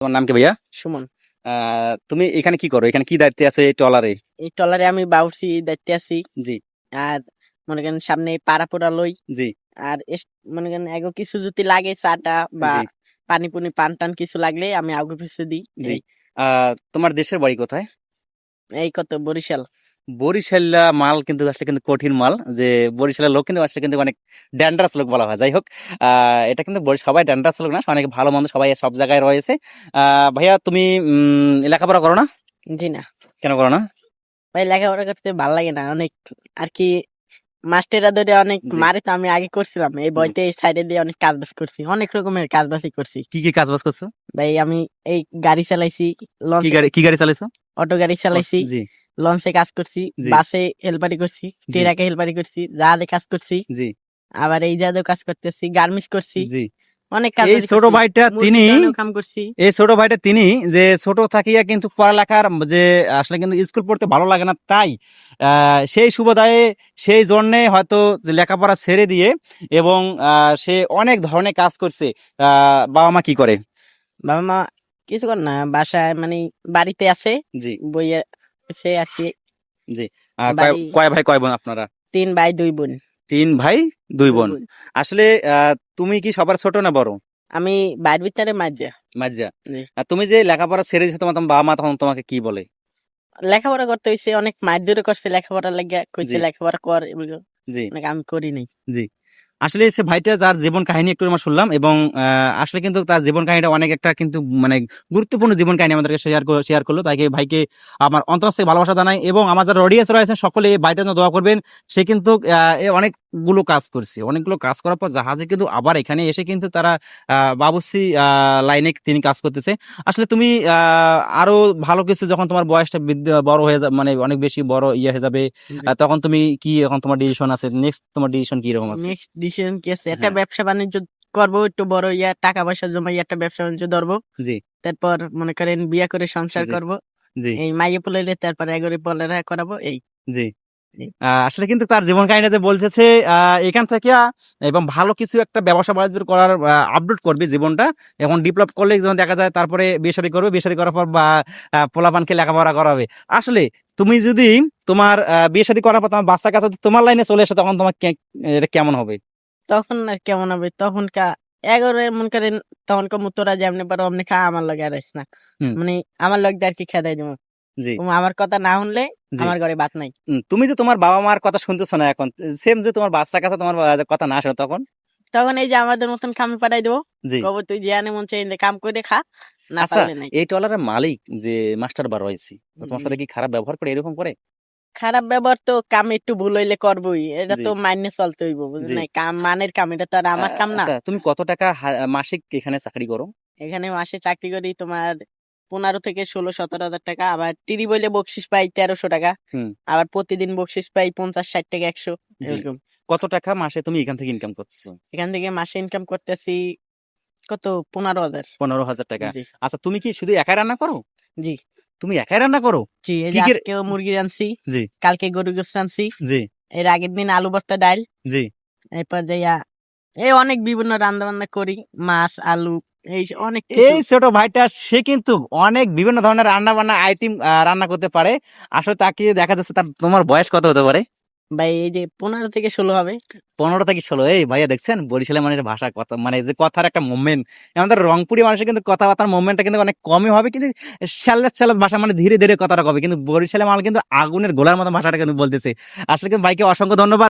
তোমার নাম কি ভাইয়া? সুমন। তুমি এখানে কি করো? এখানে কি দায়িত্বে আছে এই ট্রলারে? এই ট্রলারে আমি বাবুর্চি দায়িত্বে আছি। জি আর মনে করেন সামনে পাড়া পোড়া লই। জি আর মনে করেন এগো কিছু যদি লাগে চাটা বা জি পানি পুনি পান টান কিছু লাগলে আমি আগে পিছু দিই। জি। তোমার দেশের বাড়ি কোথায়? এই কত বরিশাল। বরিশাল্লা মাল কিন্তু আসলে কিন্তু কঠিন মাল, যে বরিশালের লোক কিন্তু আসলে কিন্তু অনেক ড্যান্ডারাস লোক বলা হয়। যাই হোক, এটা কিন্তু সবাই ড্যান্ডারাস লোক না, অনেক ভালো মন্দ সবাই সব জায়গায় রয়েছে। ভাইয়া তুমি লেখাপড়া করো না? জি না কেন করো না? ভাই, লেখাপড়া করতে ভালো লাগে না অনেক আর কি। মাস্টাররা ধরে অনেক জি। মারে, তো আমি আগে করছিলাম এই বইতে এই সাইডে দিয়ে অনেক কাজ বাজ করছি, অনেক রকমের কাজ বাজই করছি। কি কি কাজ বাজ করছো? ভাই আমি এই গাড়ি চালাইছি, কি লঞ্চ, গাড়ি কি গাড়ি চালাইছো? অটো গাড়ি চালাইছি, জি লঞ্চে কাজ করছি, জি বাসে হেলপারি করছি, জি ট্রাকে হেলপারি করছি, জাহাজে কাজ করছি, জি আবার এই জাহাজেও কাজ করতেছি, গার্মেন্টস করছি, জি। অনেক কাজ এই ছোট করছি, ভাইটা মুরগির তিনি ফার্মেও কাম করছি। এই ছোট ভাইটা তিনি যে ছোট থাকিয়া কিন্তু পড়ালেখার যে আসলে কিন্তু স্কুল পড়তে ভালো লাগে না, তাই সেই সুবাদে সেই জন্যে হয়তো যে লেখাপড়া ছেড়ে দিয়ে এবং সে অনেক ধরনের কাজ করছে। বাবা মা কি করে? বাবা মা কিছু কর না, বাসায় মানে বাড়িতে আছে, জি বইয়ে আছে আর কি। জি। বাড়ি কয় ভাই কয় বোন আপনারা? 3 ভাই 2 বোন। 3 ভাই 2 বোন। বোন। আসলে তুমি কি সবার ছোট না বড়? আমি বাড়ির ভিতরে মাঝে। মাঝিয়া। জি। তুমি যে লেখাপড়া ছেড়ে দিয়েছো, তোমার বাবা মা তখন তোমাকে কি বলে? লেখাপড়া করতে হইছে, অনেক মার ধরে করছে লেখাপড়া লাগিয়া, কইছে জি লেখাপড়া কর এগুলো, জি নাকি আমি করি নাই। জি। আসলে সে ভাইটা যার জীবন কাহিনী একটু আমরা শুনলাম, এবং আসলে কিন্তু তার জীবন কাহিনীটা অনেক একটা কিন্তু মানে গুরুত্বপূর্ণ জীবন কাহিনী আমাদেরকে শেয়ার করলো। তাই ভাইকে আমার অন্তর থেকে ভালোবাসা জানাই, এবং আমার যারা অডিয়েন্স রয়েছেন সকলে এই ভাইটার জন্য দোয়া করবেন। সে কিন্তু অনেকগুলো কাজ করছে, অনেকগুলো কাজ করার পর জাহাজে কিন্তু আবার এখানে এসে কিন্তু তারা বাবুর্চি লাইনে তিনি কাজ করতেছে। আসলে তুমি আরো ভালো কিছু, যখন তোমার বয়সটা বড় হয়ে যাবে, মানে অনেক বেশি বড় হয়ে যাবে, তখন তুমি কি, এখন তোমার ডিসিশন আছে, নেক্সট তোমার ডিসিশন কি রকম আছে? নেক্সট ডিসিশন কি আছে, একটা হ্যাঁ। ব্যবসা বাণিজ্য করবো, একটু বড় টাকা পয়সা জমাই একটা ব্যবসা বাণিজ্য ধরবো। জি তারপর মনে করেন বিয়া করে সংসার জি করব। জি এই মাইয়ে পোলাইলে তারপর এগরে পড়ালেখা করাবো এই। জি। আসলে কিন্তু তার জীবন কাহিনীটা যে বলছে, এখান থেকে এবং ভালো কিছু একটা ব্যবসা বাণিজ্য করার আপডেট করবে জীবনটা, এখন ডেভেলপ করলে যখন দেখা যায় তারপরে বিয়ে শাদী করবে, বিয়ে শাদী করার পর বা পোলাপানকে লেখাপড়া করাবে। আসলে তুমি যদি তোমার বিয়ে শাদী করার পর তোমার বাচ্চা কাছে তোমার লাইনে চলে আসে, তখন তোমার এটা কেমন হবে? তখন আর কেমন হবে, তখন এগরে মনে করেন, তখন তোরা যেমনি পারো অমনি খা, আমার লগে আর আইস না, হুম। মানে আমার লগে আর কি খেদাই দিব। জি তুমি আমার কথা না শুনলে জি। আমার ঘরে ভাত নাই। তুমি যে তোমার বাবা মার কথা শুনতেছো না এখন, সেম যে তোমার বাচ্চা কাছে তোমার কথা না আসে, তখন? তখন এই যে আমাদের মতন কামে পাঠাই দেবো, জি। কব তুই যে আনে মন চাই কাম করে খা, না আচ্ছা, পারলে নাই। এই ট্রলারের মালিক যে মাস্টার বার রয়েছে, তো তোমার সাথে কি খারাপ ব্যবহার করে, এরকম করে? খারাপ ব্যবহার তো কামে একটু ভুল হইলে করবোই, এটা জি তো মাইনে চলতে হইব, বুঝলি জি। নাই, কাম মানের কাম, এটা তো আর আমার কাম না। আচ্ছা, তুমি কত টাকা মাসিক এখানে চাকরি করো? এখানে মাসে চাকরি করি তোমার 15 থেকে 16-17 হাজার টাকা, আবার টিরি বইলে বকশিস পাই 1300 টাকা, হুম। আবার প্রতিদিন বকশিস পাই 50-60 টাকা 100 জি। এরকম। কত টাকা মাসে তুমি এখান থেকে ইনকাম করতেছো? এখান থেকে মাসে ইনকাম করতেছি কত 15,000। 15,000 টাকা। জি আচ্ছা, তুমি কি শুধু একাই রান্না করো? জি তুমি একাই রান্না করো? জি। এই কি যে কি? আজকেও মুরগি রানছি, জি কালকে গরু গোস রানছি, জি এর আগের দিন আলু ভর্তা ডাল, জি। এরপর যাইয়া এই অনেক বিভিন্ন রান্না বান্না করি, মাছ আলু এই অনেক কিছু। এই ছোট ভাইটা সে কিন্তু অনেক বিভিন্ন ধরনের রান্না বান্না আইটেম রান্না করতে পারে। আসলে তাকে দেখা যাচ্ছে, তার তোমার বয়স কত হতে পারে? ভাই এই যে 15 থেকে 16 হবে। 15 থেকে 16। এই ভাইয়া দেখছেন, বরিশালের মানুষের ভাষা, কথা মানে যে কথার একটা মুভমেন্ট, আমাদের রংপুরি মানুষের কিন্তু কথাবার্তার মুভমেন্টটা কিন্তু অনেক কমই হবে, কিন্তু শাল্লাত শাল্লাত ভাষা, মানে ধীরে ধীরে কথাটা হবে, কিন্তু বরিশালের মানুষ কিন্তু আগুনের গোলার মতো ভাষাটা কিন্তু বলতেছে। আসলে কিন্তু ভাইকে অসংখ্য ধন্যবাদ।